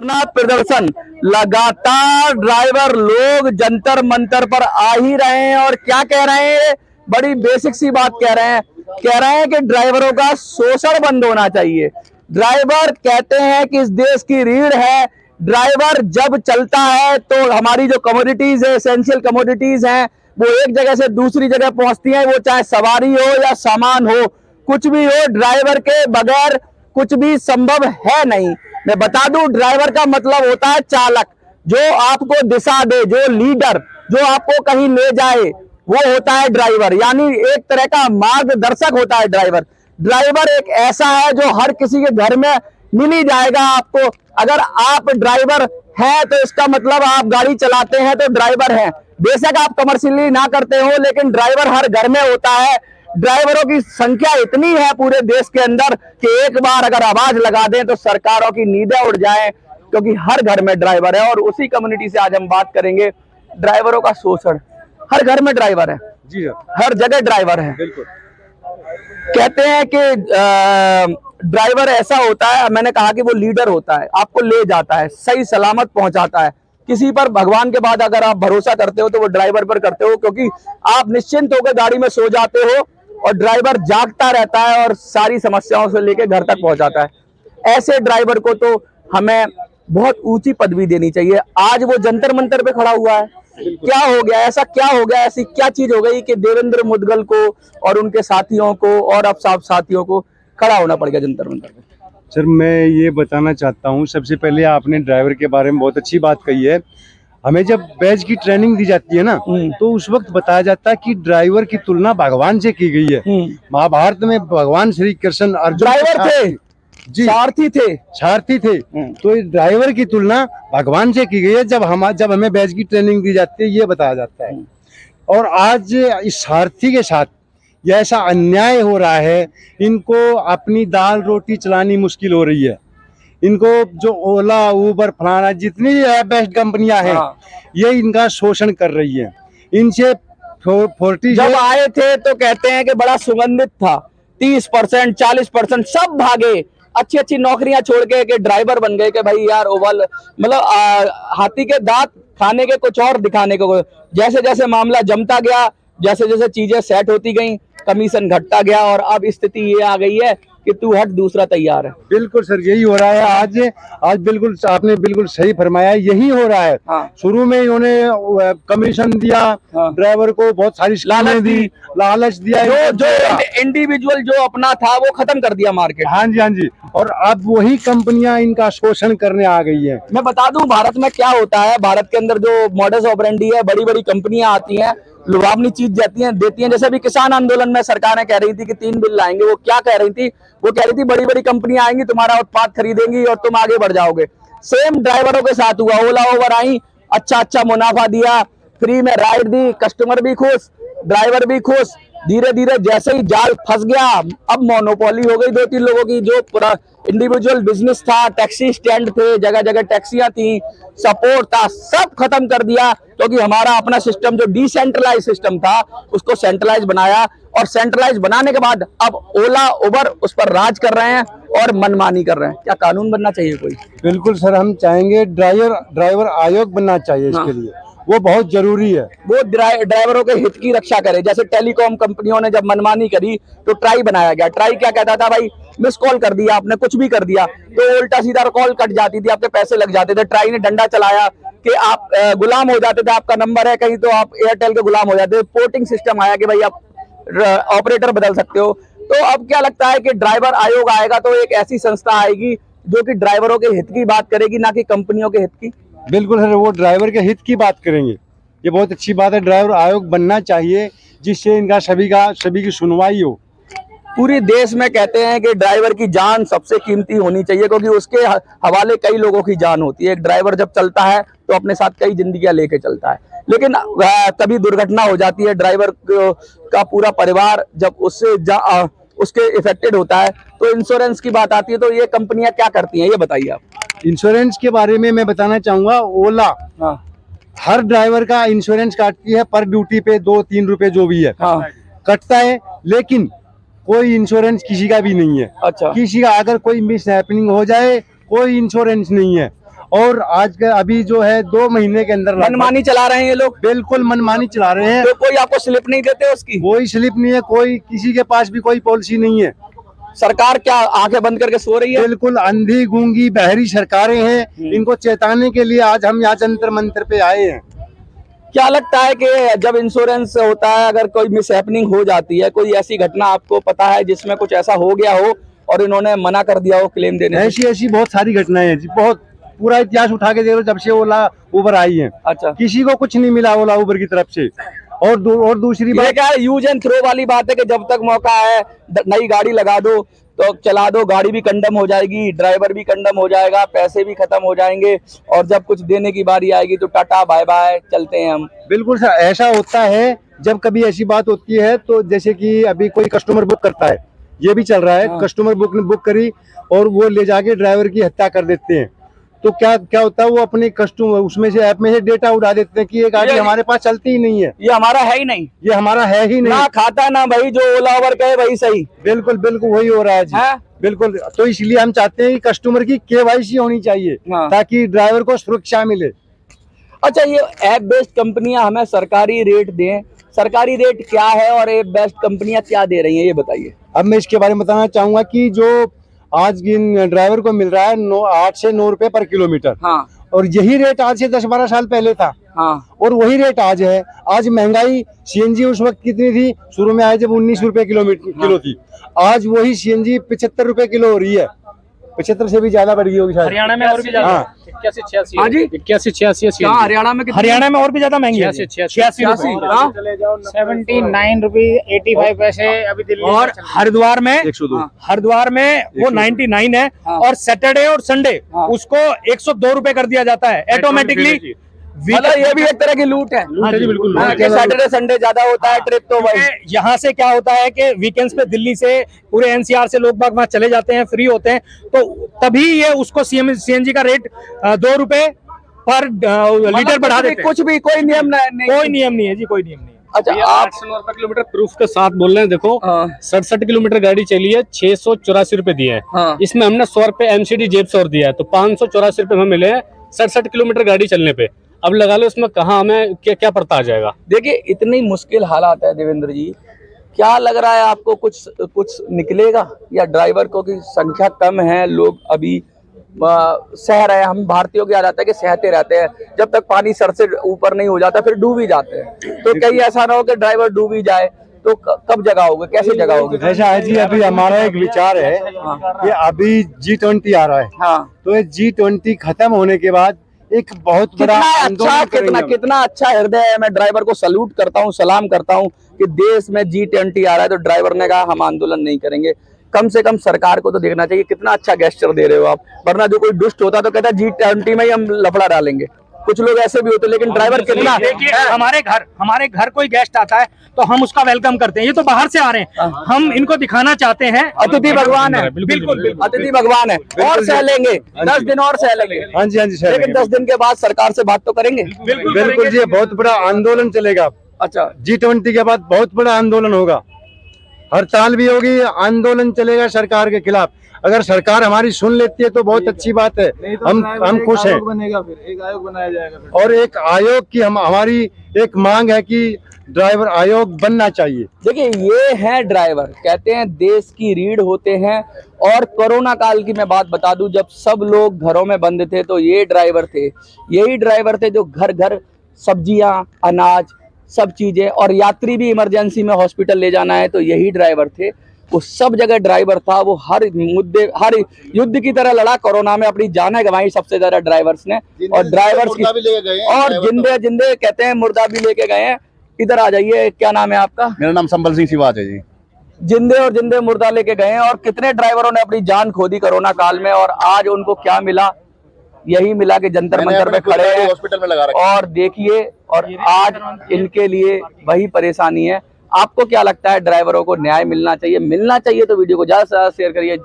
धरना प्रदर्शन लगातार ड्राइवर लोग जंतर मंतर पर आ ही रहे हैं और क्या कह रहे हैं, बड़ी बेसिक सी बात कह रहे हैं कि ड्राइवरों का शोषण बंद होना चाहिए। ड्राइवर कहते हैं कि इस देश की रीढ़ है। ड्राइवर जब चलता है तो हमारी जो कमोडिटीज है, एसेंशियल कमोडिटीज हैं, वो एक जगह से दूसरी जगह पहुंचती हैं। वो चाहे सवारी हो या सामान हो, कुछ भी हो, ड्राइवर के बगैर कुछ भी संभव है नहीं। मैं बता दूं, ड्राइवर का मतलब होता है चालक, जो आपको दिशा दे, जो लीडर, जो आपको कहीं ले जाए, वो होता है ड्राइवर। यानी एक तरह का मार्गदर्शक होता है ड्राइवर। ड्राइवर एक ऐसा है जो हर किसी के घर में मिल ही जाएगा आपको। अगर आप ड्राइवर हैं तो इसका मतलब आप गाड़ी चलाते हैं तो ड्राइवर हैं। बेशक आप कमर्शियली ना करते हो, लेकिन ड्राइवर हर घर में होता है। ड्राइवरों की संख्या इतनी है पूरे देश के अंदर कि एक बार अगर आवाज लगा दें तो सरकारों की नींदें उड़ जाएं, क्योंकि हर घर में ड्राइवर है। और उसी कम्युनिटी से आज हम बात करेंगे, ड्राइवरों का शोषण। हर घर में ड्राइवर है जी, हर जगह ड्राइवर है। बिल्कुल। कहते हैं कि ड्राइवर ऐसा होता है, मैंने कहा कि वो लीडर होता है, आपको ले जाता है, सही सलामत पहुंचाता है। किसी पर भगवान के बाद अगर आप भरोसा करते हो तो वो ड्राइवर पर करते हो, क्योंकि आप निश्चिंत होकर गाड़ी में सो जाते हो और ड्राइवर जागता रहता है और सारी समस्याओं से लेकर घर तक पहुंचाता है। ऐसे ड्राइवर को तो हमें बहुत ऊंची पदवी देनी चाहिए। आज वो जंतर मंतर पे खड़ा हुआ है। क्या हो गया, ऐसा क्या हो गया, ऐसी क्या चीज हो गई कि देवेंद्र मुदगल को और उनके साथियों को और अब साथियों को खड़ा होना पड़ गया जंतर मंतर पे? सर, मैं ये बताना चाहता हूँ, सबसे पहले आपने ड्राइवर के बारे में बहुत अच्छी बात कही है। हमें जब बैच की ट्रेनिंग दी जाती है ना, तो उस वक्त बताया जाता है कि ड्राइवर की तुलना भगवान से की गई है। महाभारत में भगवान श्री कृष्ण अर्जुन ड्राइवर थे जी, सारथी थे। तो ड्राइवर की तुलना भगवान से की गई है। जब हमें बैच की ट्रेनिंग दी जाती है, ये बताया जाता है। और आज इस सारथी के साथ ये ऐसा अन्याय हो रहा है, इनको अपनी दाल रोटी चलानी मुश्किल हो रही है। इनको जो ओला, उबर, फलाना जितनी बेस्ट कंपनियां हैं, ये इनका शोषण कर रही है। इनसे 40 जब आए थे तो कहते हैं कि बड़ा सुगंधित था, 30%, 40% सब भागे, अच्छी अच्छी नौकरियां छोड़ के ड्राइवर बन गए कि भाई यार ओवल, मतलब हाथी के दांत खाने के कुछ और दिखाने को। जैसे जैसे मामला जमता गया, जैसे जैसे चीजें सेट होती गई, कमीशन घटता गया और अब स्थिति ये आ गई है कि तू हट दूसरा तैयार है। बिल्कुल सर, यही हो रहा है आज बिल्कुल आपने बिल्कुल सही फरमाया, यही हो रहा है। शुरू में इन्होंने कमीशन दिया, ड्राइवर को बहुत सारी लालच दिया, जो इंडिविजुअल जो अपना था वो खत्म कर दिया मार्केट। हाँ जी। और अब वही कंपनियां इनका शोषण करने आ गई है। मैं बता दूं भारत में क्या होता है। भारत के अंदर जो मॉडस ऑपरेंडी है, बड़ी बड़ी कंपनियां आती हैं, लुभावनी चीज देती हैं। जैसे अभी किसान आंदोलन में सरकारें कह रही थी कि 3 बिल लाएंगे। वो क्या कह रही थी? वो कह रही थी बड़ी बड़ी कंपनियां आएंगी, तुम्हारा उत्पाद खरीदेंगी और तुम आगे बढ़ जाओगे। सेम ड्राइवरों के साथ हुआ। ओला ओवर आई, अच्छा मुनाफा दिया, फ्री में राइड दी, कस्टमर भी खुश, ड्राइवर भी खुश। धीरे धीरे जैसे ही जाल फंस गया, अब मोनोपोली हो गई 2-3 लोगों की। जो पूरा इंडिविजुअल बिजनेस था, टैक्सी स्टैंड थे, जगह जगह टैक्सियां थी, सपोर्ट था, सब खत्म कर दिया। क्योंकि हमारा अपना सिस्टम जो डिसेंट्रलाइज सिस्टम था, उसको सेंट्रलाइज बनाया। और सेंट्रलाइज बनाने के बाद अब ओला उबर उस पर राज कर रहे हैं और मनमानी कर रहे हैं। क्या कानून बनना चाहिए कोई? बिल्कुल सर, हम चाहेंगे ड्राइवर आयोग बनना चाहिए इसके लिए, वो बहुत जरूरी है। वो ड्राइवरों के हित की रक्षा करे। जैसे टेलीकॉम कंपनियों ने जब मनमानी करी तो ट्राई बनाया गया। ट्राई क्या कहता था? भाई मिस कॉल कर दिया आपने, कुछ भी कर दिया तो उल्टा सीधा कॉल कट जाती थी, आपके पैसे लग जाते थे। ट्राई ने डंडा चलाया कि आप गुलाम हो जाते थे, आपका नंबर है कहीं तो आप एयरटेल के गुलाम हो जाते थे। पोर्टिंग सिस्टम आया कि भाई आप ऑपरेटर बदल सकते हो। तो अब क्या लगता है कि ड्राइवर आयोग आएगा तो एक ऐसी संस्था आएगी जो कि ड्राइवरों के हित की बात करेगी, ना कि कंपनियों के हित की। बिल्कुल सर, वो ड्राइवर के हित की बात करेंगे। ये बहुत अच्छी बात है, ड्राइवर आयोग बनना चाहिए जिससे इनका सभी की सुनवाई हो। पूरे देश में कहते हैं कि ड्राइवर की जान सबसे कीमती होनी चाहिए, क्योंकि उसके हवाले कई लोगों की जान होती है। एक ड्राइवर जब चलता है तो अपने साथ कई जिंदगियां लेके चलता है। लेकिन कभी दुर्घटना हो जाती है, ड्राइवर का पूरा परिवार जब उसके इफेक्टेड होता है तो इंश्योरेंस की बात आती है। तो ये कंपनियां क्या करती हैं, ये बताइए आप। इंश्योरेंस के बारे में मैं बताना चाहूंगा। ओला हर ड्राइवर का इंश्योरेंस काटती है, पर ड्यूटी पे 2-3 रुपए जो भी है कटता है, लेकिन कोई इंश्योरेंस किसी का भी नहीं है। अच्छा। किसी का अगर कोई मिस हैपनिंग हो जाए, कोई इंश्योरेंस नहीं है। और आज का अभी जो है 2 महीने के अंदर मनमानी चला रहे हैं ये लोग, बिल्कुल मनमानी चला रहे हैं। तो कोई आपको स्लिप नहीं देते उसकी? कोई स्लिप नहीं है, कोई किसी के पास भी कोई पॉलिसी नहीं है। सरकार क्या आंखें बंद करके सो रही है? बिल्कुल अंधी गूंगी बहरी सरकारें हैं, इनको चेताने के लिए आज हम यहाँ जंतर मंतर पे आए हैं। क्या लगता है कि जब इंश्योरेंस होता है, अगर कोई मिसहैपनिंग हो जाती है, कोई ऐसी घटना आपको पता है जिसमें कुछ ऐसा हो गया हो और इन्होंने मना कर दिया हो क्लेम देने से? ऐसी बहुत सारी घटनाएं हैं जी, बहुत पूरा इतिहास उठा के देख लो जब से ओला उबर आई है। अच्छा, किसी को कुछ नहीं मिला ओला उबर की तरफ से। और दूसरी ये बात क्या है, यूज एंड थ्रो वाली बात है कि जब तक मौका है नई गाड़ी लगा दो तो चला दो, गाड़ी भी कंडम हो जाएगी, ड्राइवर भी कंडम हो जाएगा, पैसे भी खत्म हो जाएंगे, और जब कुछ देने की बारी आएगी तो टाटा बाय बाय, चलते हैं हम। बिल्कुल सर, ऐसा होता है जब कभी ऐसी बात होती है तो जैसे कि अभी कोई कस्टमर बुक करता है, ये भी चल रहा है। कस्टमर बुक करी और वो ले जाके ड्राइवर की हत्या कर देते हैं, तो क्या होता है, वो अपने कस्टमर उसमें से ऐप में से डेटा उड़ा देते हैं कि ये गाड़ी हमारे पास चलती ही नहीं है, ये हमारा है ही नहीं, ये हमारा है ही नहीं, ना खाता ना भाई, जो ओला उबर कहे वही सही। बिल्कुल वही हो रहा है जी। बिल्कुल, तो इसलिए हम चाहते हैं कि कस्टमर की KYC होनी चाहिए ताकि ड्राइवर को सुरक्षा मिले। अच्छा, ये ऐप बेस्ड कंपनियां हमें सरकारी रेट दें, सरकारी रेट क्या है और ऐप बेस्ड कंपनियां क्या दे रही हैं, ये बताइए। अब मैं इसके बारे में बताना चाहूंगा कि जो आज इन ड्राइवर को मिल रहा है 8 से 9 रुपए पर किलोमीटर, और यही रेट आज से 10-12 साल पहले था, और वही रेट आज है। आज महंगाई, CNG उस वक्त कितनी थी, शुरू में आए जब 19 रुपए किलो थी, आज वही CNG 75 रुपए किलो हो रही है, 75 से भी ज्यादा बढ़ गई होगी शायद। हरियाणा में और भी ज्यादा, 81-86। हाँ जी, 81-86। हरियाणा में हरियाणा में और भी ज्यादा महंगी है, 86 79 रुपए 85 पैसे अभी दिल्ली। और हरिद्वार में 102, हरिद्वार में वो 99 है, और सैटरडे और संडे उसको 102 रुपए कर दिया जाता है ऑटोमेटिकली। मतलब ये भी एक तरह की लूट है। बिल्कुल, सैटरडे संडे ज्यादा होता है ट्रिप, तो भाई यहाँ से क्या होता है कि वीकेंड्स पे दिल्ली से पूरे NCR से लोग बाग वहाँ चले जाते हैं, फ्री होते हैं, तो तभी ये उसको CNG का रेट 2 रुपए पर लीटर बढ़ा देते हैं। कुछ भी कोई नियम नहीं, कोई नियम नहीं है जी, कोई नियम नहीं है। अच्छा, आप 809 रुपए किलोमीटर प्रूफ के साथ बोल रहे हैं। देखो 67 किलोमीटर गाड़ी चली है, 684 रुपए दिए हैं, इसमें हमने 100 रुपए MCD जेब से और दिया है, तो 584 रुपए हमें मिले हैं 67 किलोमीटर गाड़ी चलने पे। अब लगा लो इसमें कहाँ हमें क्या पड़ता आ जाएगा। देखिए, इतनी मुश्किल हालात है देवेंद्र जी, क्या लग रहा है आपको कुछ निकलेगा, या ड्राइवर को की संख्या कम है, लोग अभी सह रहे हैं? हम भारतीयों की आदत है कि सहते रहते हैं, जब तक पानी सर से ऊपर नहीं हो जाता फिर डूब ही जाते हैं, तो कहीं ऐसा ना हो कि ड्राइवर डूब ही जाए, तो कब जगाओगे, कैसे जगाओगे? ऐसा है जी, अभी हमारा एक विचार है कि अभी G20 आ रहा है, तो ये G20 खत्म होने के बाद एक बहुत बड़ा कितना अच्छा हृदय है। मैं ड्राइवर को सल्यूट करता हूँ, सलाम करता हूँ कि देश में G20 आ रहा है, तो ड्राइवर ने कहा हम आंदोलन नहीं करेंगे। कम से कम सरकार को तो देखना चाहिए, कितना अच्छा गेस्चर दे रहे हो आप, वरना जो कोई दुष्ट होता तो कहता है G20 में ही हम लफड़ा डालेंगे। कुछ लोग ऐसे भी होते, लेकिन ड्राइवर कितना, देखिए हमारे घर कोई गेस्ट आता है तो हम उसका वेलकम करते हैं। ये तो बाहर से आ रहे हैं, हम इनको दिखाना चाहते हैं अतिथि भगवान है। बिल्कुल, अतिथि भगवान है, और सह लेंगे 10 दिन और सह लेंगे। हाँ जी, लेकिन 10 दिन के बाद सरकार से बात तो करेंगे। बिल्कुल जी, बहुत बड़ा आंदोलन चलेगा। अच्छा, G20 के बाद बहुत बड़ा आंदोलन होगा, हड़ताल भी होगी, आंदोलन चलेगा सरकार के खिलाफ। अगर सरकार हमारी सुन लेती है तो बहुत अच्छी बात है, हम खुश हैं। फिर एक आयोग बनाया जाएगा फिर। और एक आयोग की हमारी एक मांग है कि ड्राइवर आयोग बनना चाहिए। देखिए, ये है ड्राइवर, कहते हैं देश की रीढ़ होते हैं। और कोरोना काल की मैं बात बता दूं, जब सब लोग घरों में बंद थे तो ये ड्राइवर थे, यही ड्राइवर थे जो घर घर सब्जियां, अनाज, सब चीजें, और यात्री भी इमरजेंसी में हॉस्पिटल ले जाना है तो यही ड्राइवर थे। वो सब जगह ड्राइवर था, वो हर युद्ध की तरह लड़ा। कोरोना में अपनी जानें गंवाई सबसे ज्यादा ड्राइवर्स ने, और ड्राइवर्स की, और जिंदे कहते हैं मुर्दा भी लेके गए हैं। इधर आ जाइए, क्या नाम है आपका? मेरा नाम संबल सिंह सिवाज है जी। जिंदे मुर्दा लेके गए हैं, और कितने ड्राइवरों ने अपनी जान खो दी कोरोना काल में, और आज उनको क्या मिला? यही मिला कि जंतर मंतर पे खड़े हैं हॉस्पिटल में लगा रखा। और देखिए, और आज इनके लिए वही परेशानी है। आपको क्या लगता है, ड्राइवरों को न्याय मिलना चाहिए? तो वीडियो को ज्यादा से ज्यादा शेयर करिए।